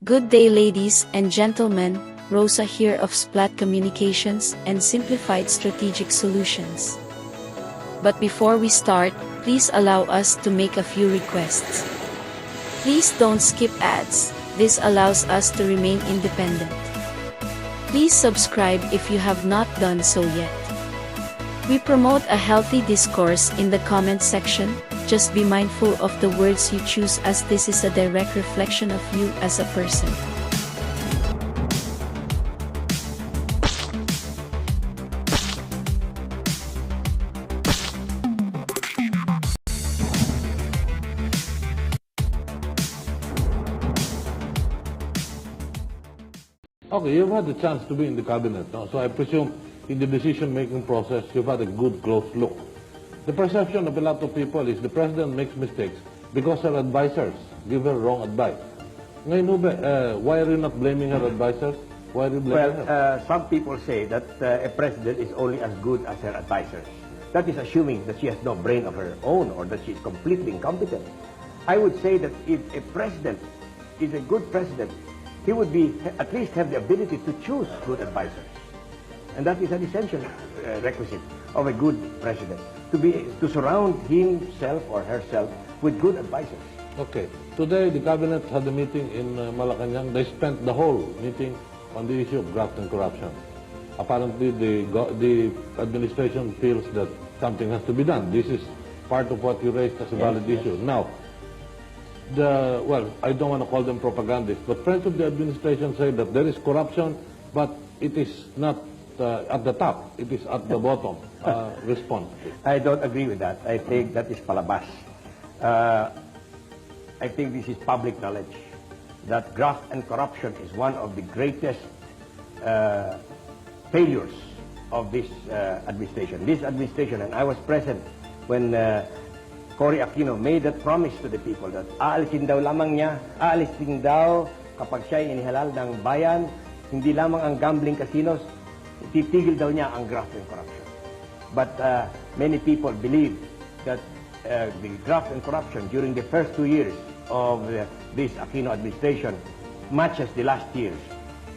Good day, ladies and gentlemen. Rosa here of Splat Communications and Simplified Strategic Solutions. But before we start, please allow us to make a few requests. Please don't skip ads. This allows us to remain independent. Please subscribe if you have not done so yet. We promote a healthy discourse in the comment section. Just be mindful of the words you choose, as this is a direct reflection of you as a person. Okay, you've had the chance to be in the cabinet, no? So I presume in the decision-making process, you've had a good, close look. The perception of a lot of people is the president makes mistakes because her advisors give her wrong advice. Ngayon, why are you not blaming her advisors? Why are you blaming her? Some people say that a president is only as good as her advisors. That is assuming that she has no brain of her own or that she is completely incompetent. I would say that if a president is a good president, he would at least have the ability to choose good advisors. And that is an essential requisite of a good president, to surround himself or herself with good advisors. Okay. Today, the cabinet had a meeting in Malacanang. They spent the whole meeting on the issue of graft and corruption. Apparently, the administration feels that something has to be done. This is part of what you raised as a valid issue. Now, well, I don't want to call them propagandists, but friends of the administration say that there is corruption, but it is not at the top, it is at the bottom. Respond. I don't agree with that. I think that is palabas. I think this is public knowledge, that graft and corruption is one of the greatest failures of this administration. This administration, and I was present when Cory Aquino made that promise to the people that aalisin daw kapag siya inihalal ng bayan, hindi lamang ang gambling casinos, titigil daw niya ang graft and corruption. But many people believe that the graft and corruption during the first 2 years of this Aquino administration matches the last years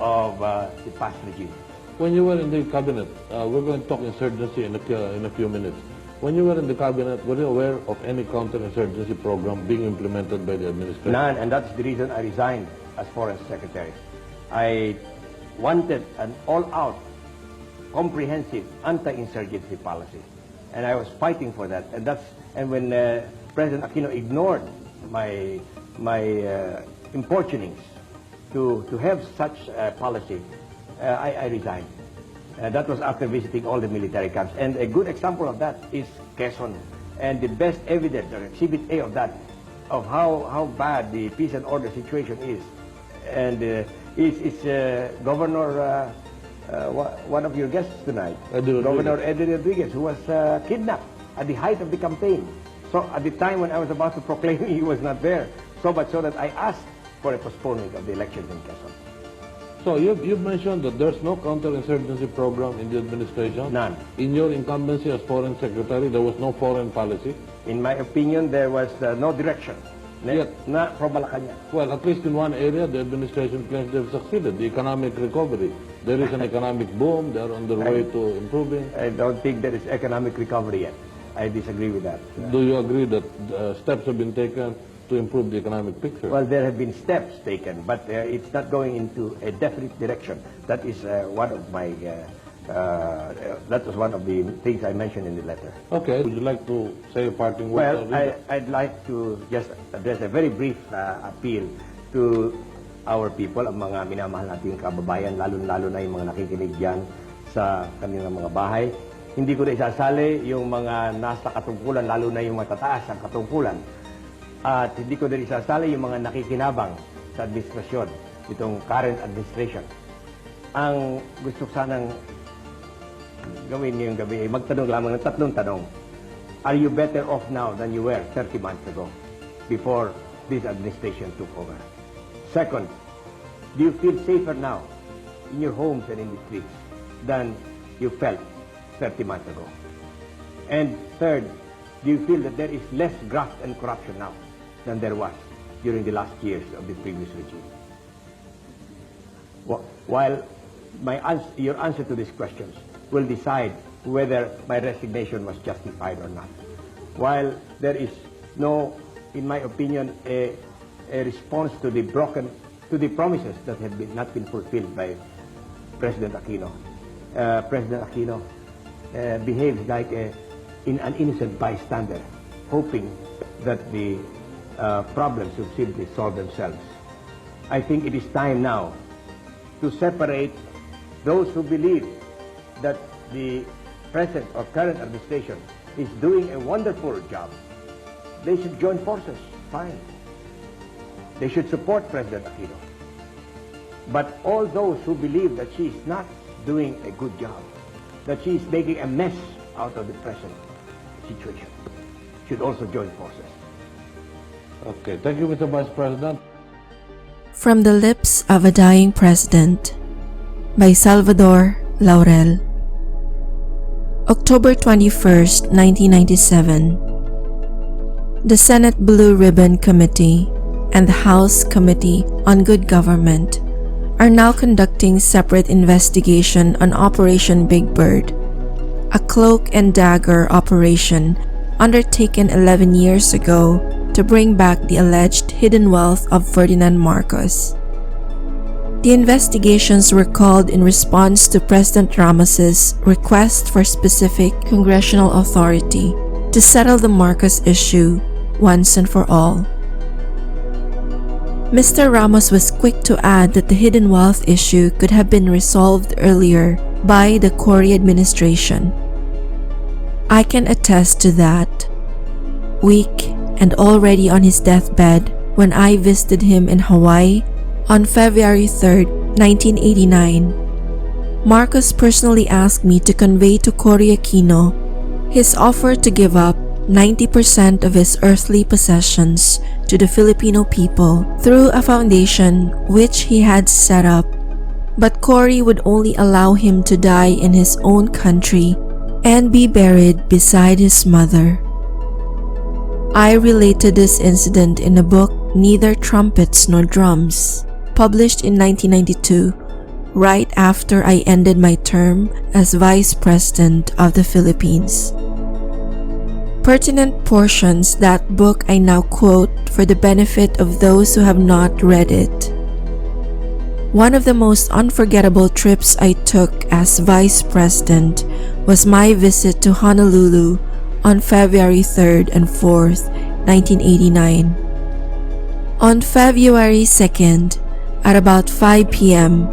of the past regime. When you were in the cabinet, we're going to talk insurgency in a few minutes. When you were in the cabinet, were you aware of any counter-insurgency program being implemented by the administration? None, and that's the reason I resigned as Foreign Secretary. I wanted an all-out, comprehensive anti-insurgency policy, and I was fighting for that. And when President Aquino ignored my importunings to have such a policy, I resigned. That was after visiting all the military camps. And a good example of that is Quezon. And the best evidence, or exhibit A of that, of how bad the peace and order situation is. And it's Governor, one of your guests tonight, Governor Edralin Rodriguez, who was kidnapped at the height of the campaign. So at the time when I was about to proclaim, he was not there. So much so that I asked for a postponement of the elections in Quezon. So you've mentioned that there's no counter-insurgency program in the administration. None. In your incumbency as Foreign Secretary, there was no foreign policy. In my opinion, there was no direction. Not from Malacanang. Well, at least in one area, the administration claims they've succeeded, the economic recovery. There is an economic boom. They're on their way to improving. I don't think there is economic recovery yet. I disagree with that. Do you agree that steps have been taken to improve the economic picture? Well, there have been steps taken, but it's not going into a definite direction. That is one of my, that was one of the things I mentioned in the letter. Okay. Would you like to say a parting word? Well, I'd like to just address a very brief appeal to our people, ang mga minamahal nating kababayan, lalo na yung mga nakikinig dyan sa kanilang mga bahay. Hindi ko na isasali yung mga nasa katungkulan, lalo na yung matataas ang katungkulan. At hindi ko din isasali yung mga nakikinabang sa administrasyon, itong current administration. Ang gusto sanang gawin ngayong gabi ay magtanong lamang ng tatlong tanong. Are you better off now than you were 30 months ago, before this administration took over? Second, do you feel safer now in your homes and in the streets than you felt 30 months ago? And third, do you feel that there is less graft and corruption now than there was during the last years of the previous regime? while your answer to these questions will decide whether my resignation was justified or not. While there is no, in my opinion, a response to the promises that have not been fulfilled by President Aquino. President Aquino behaves like an innocent bystander, hoping that the problems will simply solve themselves. I think it is time now to separate those who believe that the present or current administration is doing a wonderful job. They should join forces, fine. They should support President Aquino. But all those who believe that she is not doing a good job, that she is making a mess out of the present situation, should also join forces. Okay, thank you, Mr. Vice President. From the Lips of a Dying President by Salvador Laurel. October 21st, 1997. The Senate Blue Ribbon Committee and the House Committee on Good Government are now conducting separate investigation on Operation Big Bird, a cloak and dagger operation undertaken 11 years ago to bring back the alleged hidden wealth of Ferdinand Marcos. The investigations were called in response to President Ramos's request for specific congressional authority to settle the Marcos issue once and for all. Mr. Ramos was quick to add that the hidden wealth issue could have been resolved earlier by the Cory administration. I can attest to that. Weak and already on his deathbed when I visited him in Hawaii on February 3rd, 1989, Marcos personally asked me to convey to Cory Aquino his offer to give up 90% of his earthly possessions to the Filipino people through a foundation which he had set up, but Cory would only allow him to die in his own country and be buried beside his mother. I related this incident in a book, Neither Trumpets Nor Drums, published in 1992, right after I ended my term as Vice President of the Philippines. Pertinent portions that book I now quote for the benefit of those who have not read it. One of the most unforgettable trips I took as Vice President was my visit to Honolulu on February 3rd and 4th, 1989. On February 2nd, at about 5 p.m.,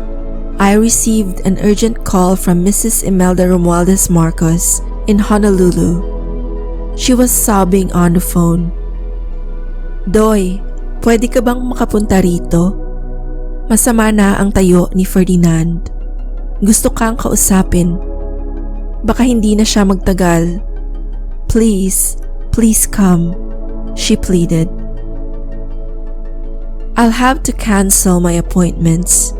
I received an urgent call from Mrs. Imelda Romualdez Marcos in Honolulu. She was sobbing on the phone. "Doy, pwede ka bang makapunta rito? Masama na ang tayo ni Ferdinand. Gusto kang kausapin. Baka hindi na siya magtagal. Please, please come," she pleaded. "I'll have to cancel my appointments.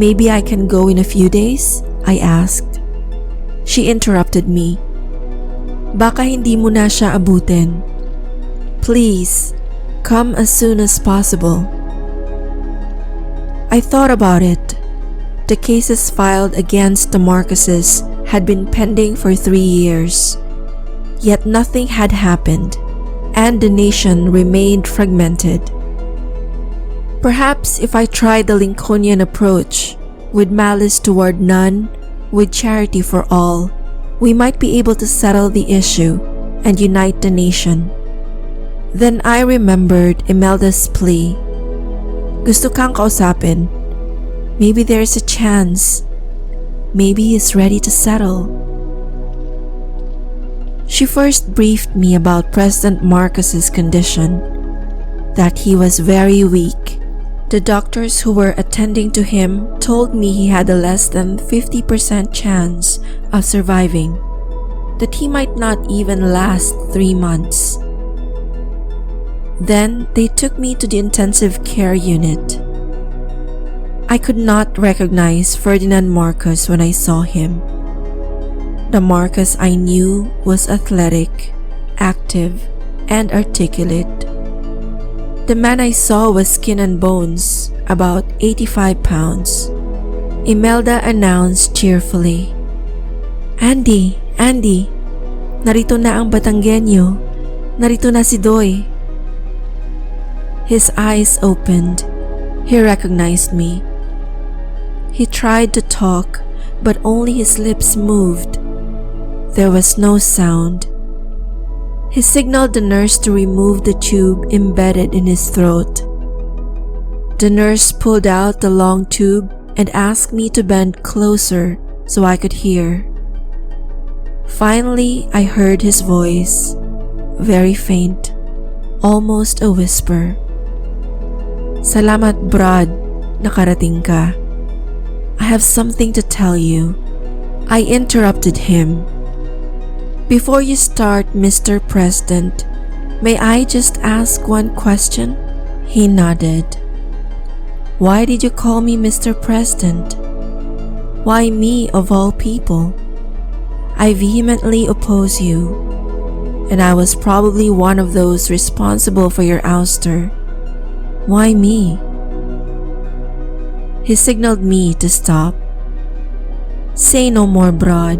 Maybe I can go in a few days?" I asked. She interrupted me. "Baka hindi mo na siya abutin. Please, come as soon as possible." I thought about it. The cases filed against the Marcoses had been pending for 3 years. Yet nothing had happened, and the nation remained fragmented. Perhaps if I tried the Lincolnian approach, with malice toward none, with charity for all, we might be able to settle the issue and unite the nation. Then I remembered Imelda's plea. Gusto kang kausapin. Maybe there's a chance. Maybe he's ready to settle. She first briefed me about President Marcos's condition, that he was very weak. The doctors who were attending to him told me he had a less than 50% chance of surviving, that he might not even last 3 months. Then they took me to the intensive care unit. I could not recognize Ferdinand Marcos when I saw him. The Marcos I knew was athletic, active, and articulate. The man I saw was skin and bones, about 85 pounds. Imelda announced cheerfully. Andy, narito na ang Batanggenyo. Narito na si Doy. His eyes opened. He recognized me. He tried to talk, but only his lips moved. There was no sound. He signaled the nurse to remove the tube embedded in his throat. The nurse pulled out the long tube and asked me to bend closer so I could hear. Finally, I heard his voice, very faint, almost a whisper. Salamat, Brad, nakarating ka. I have something to tell you. I interrupted him. Before you start, Mr. President, may I just ask one question? He nodded. Why did you call me Mr. President? Why me of all people? I vehemently oppose you, and I was probably one of those responsible for your ouster. Why me? He signaled me to stop. Say no more, Broad,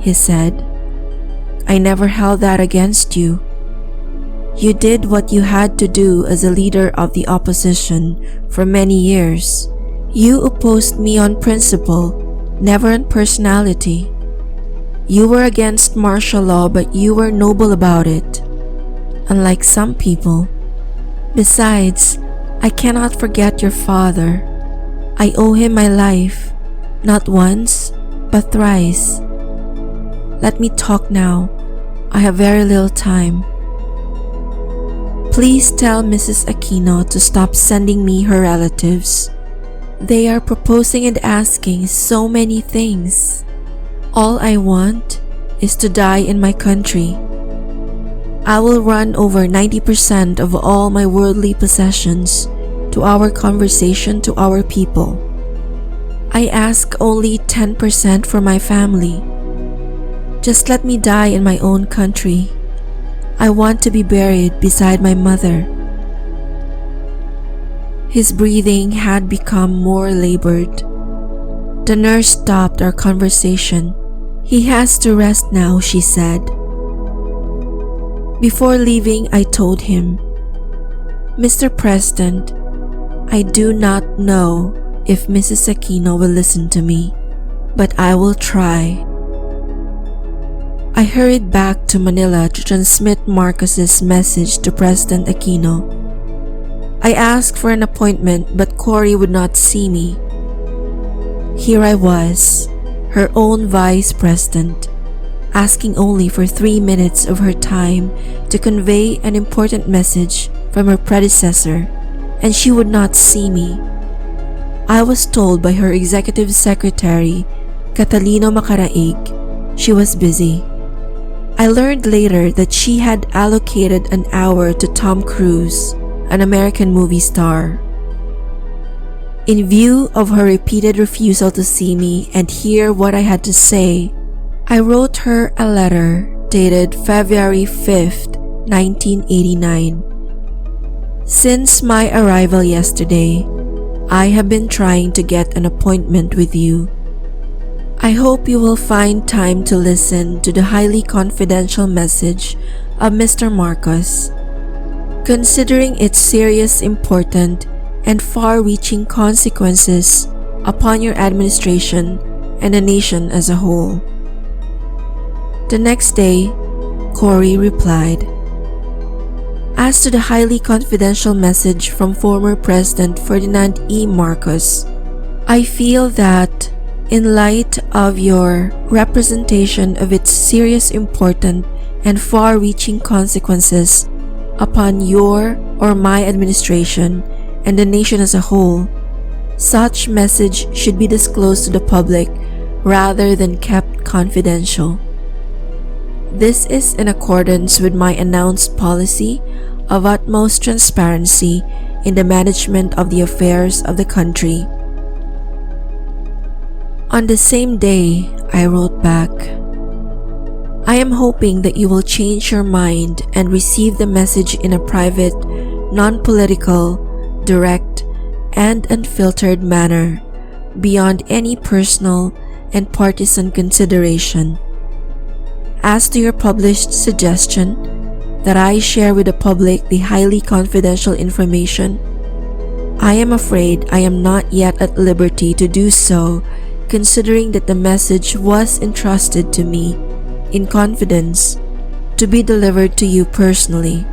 he said. I never held that against you. You did what you had to do as a leader of the opposition for many years. You opposed me on principle, never on personality. You were against martial law, but you were noble about it, unlike some people. Besides, I cannot forget your father. I owe him my life, not once, but thrice. Let me talk now. I have very little time. Please tell Mrs. Aquino to stop sending me her relatives. They are proposing and asking so many things. All I want is to die in my country. I will run over 90% of all my worldly possessions to our conversation to our people. I ask only 10% for my family. Just let me die in my own country. I want to be buried beside my mother. His breathing had become more labored. The nurse stopped our conversation. He has to rest now, she said. Before leaving, I told him, Mr. President, I do not know if Mrs. Aquino will listen to me, but I will try. I hurried back to Manila to transmit Marcos's message to President Aquino. I asked for an appointment, but Cory would not see me. Here I was, her own vice president, asking only for 3 minutes of her time to convey an important message from her predecessor, and she would not see me. I was told by her executive secretary, Catalino Macaraig, she was busy. I learned later that she had allocated an hour to Tom Cruise, an American movie star. In view of her repeated refusal to see me and hear what I had to say, I wrote her a letter dated February 5th, 1989. Since my arrival yesterday, I have been trying to get an appointment with you. I hope you will find time to listen to the highly confidential message of Mr. Marcos. Considering its serious, important, and far-reaching consequences upon your administration and the nation as a whole. The next day, Cory replied, As to the highly confidential message from former President Ferdinand E. Marcos, I feel that in light of your representation of its serious, important, and far-reaching consequences upon your or my administration and the nation as a whole, such message should be disclosed to the public rather than kept confidential. This is in accordance with my announced policy of utmost transparency in the management of the affairs of the country. On the same day, I wrote back, I am hoping that you will change your mind and receive the message in a private, non-political, direct, and unfiltered manner, beyond any personal and partisan consideration. As to your published suggestion that I share with the public the highly confidential information, I am afraid I am not yet at liberty to do so, considering that the message was entrusted to me in confidence to be delivered to you personally.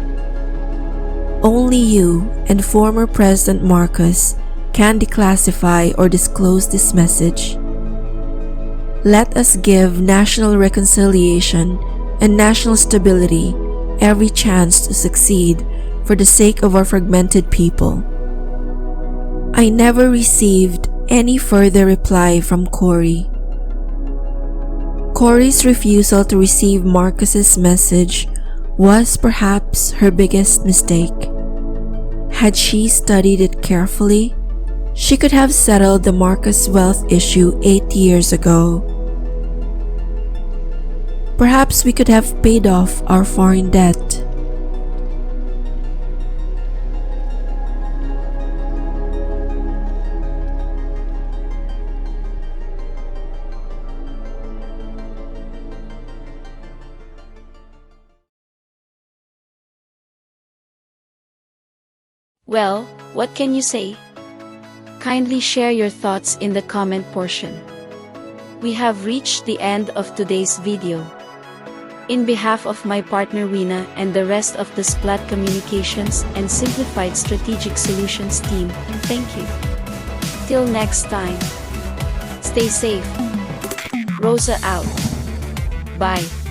Only you and former President Marcos can declassify or disclose this message. Let us give national reconciliation and national stability every chance to succeed for the sake of our fragmented people. I never received any further reply from Cory. Cory's refusal to receive Marcos's message was perhaps her biggest mistake. Had she studied it carefully, she could have settled the Marcos wealth issue 8 years ago. Perhaps we could have paid off our foreign debt. Well, what can you say? Kindly share your thoughts in the comment portion. We have reached the end of today's video. In behalf of my partner Rina and the rest of the Splat Communications and Simplified Strategic Solutions team, thank you. Till next time. Stay safe. Rosa out. Bye.